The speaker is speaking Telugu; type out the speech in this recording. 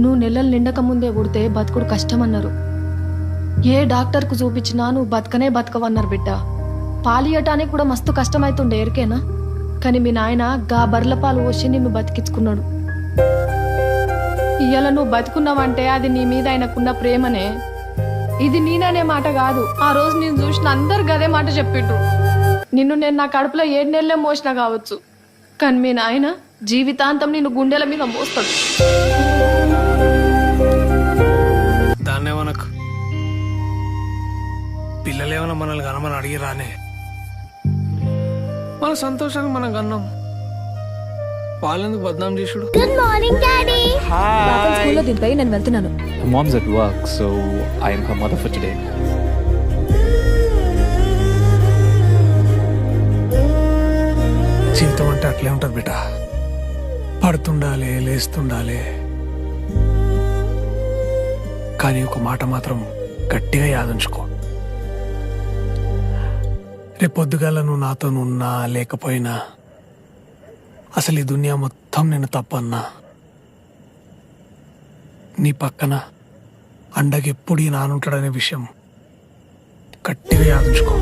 నువ్వు నెలలు నిండక ముందే పుడితే బతుకుడు కష్టమన్నారు. ఏ డాక్టర్కు చూపించినా నువ్వు బతకనే బతకవన్నారు బిడ్డ. పాలియటానికి కూడా మస్తు కష్టమైతుండే ఎరికేనా? కానీ మీ నాయన గా బర్ల పాలు పోసి నిన్ను బతికించుకున్నాడు. ఇయ్యాల నువ్వు బతుకున్నావంటే అది నీ మీద ఆయనకున్న ప్రేమనే. ఇది నేననే మాట కాదు, ఆ రోజు నేను చూసిన అందరు గదే మాట చెప్పిండ్రు. నిన్ను నేను నా కడుపులో 7 నెలలే మోసినా కావచ్చు, కానీ మీ నాయన జీవితాంతం నిన్ను గుండెల మీద మోస్తాడు. దాన్నేమనకు, పిల్లలేమన్నా మనల్ని కనమని అడిగి రానే. మన సంతోషానికి మనం కన్నాం, వాళ్ళెందుకు బద్నాం చేసుడు? Good morning daddy. స్కూల్లో దింపై నేను వెళ్తున్నాను. Her mom's at work, so I am her mother for today. జీవితం అంటే అట్లే ఉంటుంది బిడ్డ, పడుతుండాలి లేస్తుండాలి. కానీ ఒక మాట మాత్రం గట్టిగా యాదుంచుకో, రేపొద్దుగాల నువ్వు నాతో ఉన్నా లేకపోయినా, అసలు ఈ దునియా మొత్తం నేను తప్పన్నా, నీ పక్కన అండగెప్పుడు ఈ నానుంటాడనే విషయం గట్టిగా యాదుంచుకో.